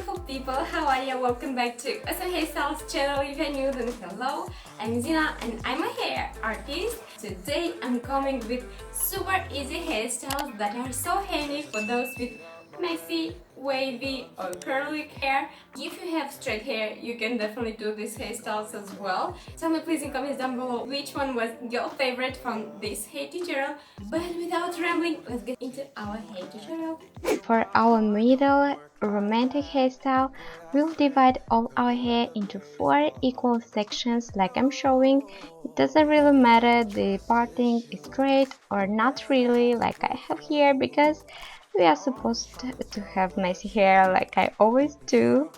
beautiful people, how are you? Welcome back to Awesome Hairstyles channel. If you're new, then hello. I'm Zina and I'm a hair artist. Today I'm coming with super easy hairstyles that are so handy for those with messy, wavy or curly hair. If you have straight hair, you can definitely do these hairstyles as well. Tell me please in comments down below which one was your favorite from this hair tutorial. But without rambling, let's get into our hair tutorial. For our middle romantic hairstyle, we'll divide all our hair into 4 equal sections like I'm showing. It doesn't really matter the parting is straight or not really like I have here, because we are supposed to have messy hair like I always do.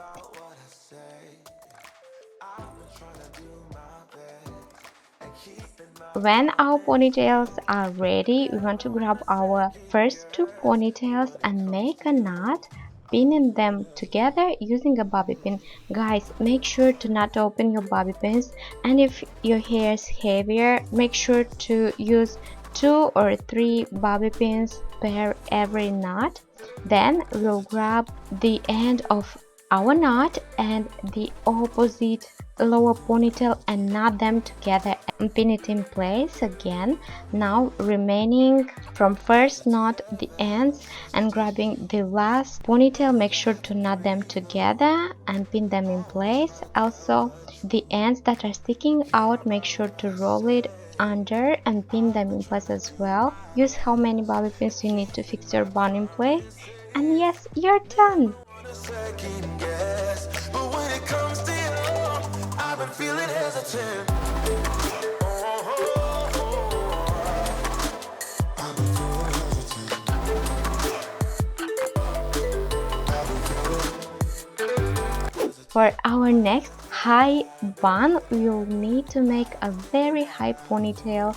When our ponytails are ready, we want to grab our first 2 ponytails and make a knot, pinning them together using a bobby pin. Guys, make sure to not open your bobby pins, and if your hair is heavier, make sure to use 2 or 3 bobby pins per every knot. Then we'll grab the end of our knot and the opposite lower ponytail and knot them together and pin it in place again. Now remaining from first knot the ends and grabbing the last ponytail, make sure to knot them together and pin them in place. Also the ends that are sticking out, make sure to roll it under and pin them in place as well. Use how many bobby pins you need to fix your bun in place, and yes, you're done. For our next high bun, we'll need to make a very high ponytail.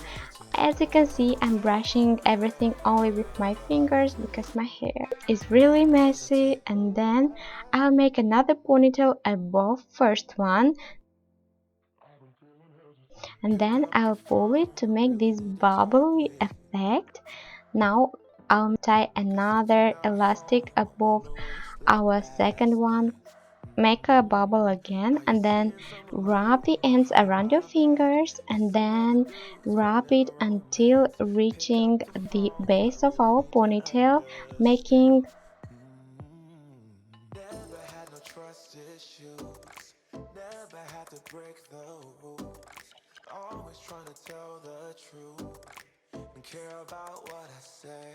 As you can see, I'm brushing everything only with my fingers because my hair is really messy, and then I'll make another ponytail above first one, and then I'll pull it to make this bubbly effect. Now I'll tie another elastic above our second one, make a bubble again, and then wrap the ends around your fingers, and then wrap it until reaching the base of our ponytail, making always trying to tell the truth and care about what I say.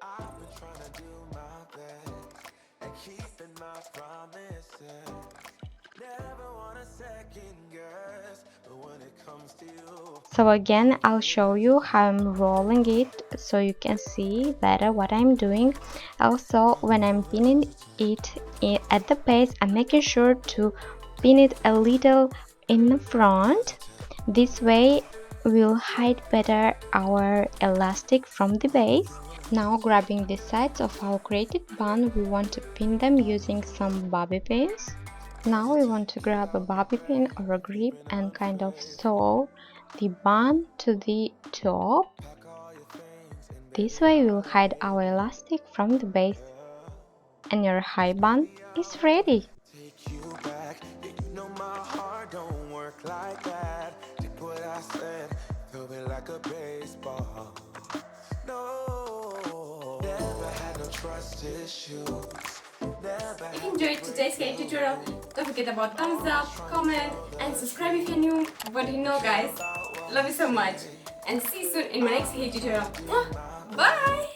I've been trying to do my best and keeping my promises. Never want a second guess, but when it comes to you. So again, I'll show you how I'm rolling it so you can see better what I'm doing. Also, when I'm pinning it at the base, I'm making sure to pin it a little in the front. This way we'll hide better our elastic from the base. Now grabbing the sides of our created bun, we want to pin them using some bobby pins. Now we want to grab a bobby pin or a grip and kind of sew the bun to the top. This way we'll hide our elastic from the base, and your high bun is ready. If you enjoyed today's hair tutorial, don't forget about thumbs up, comment and subscribe if you're new. But you know guys, love you so much and see you soon in my next hair tutorial. Bye!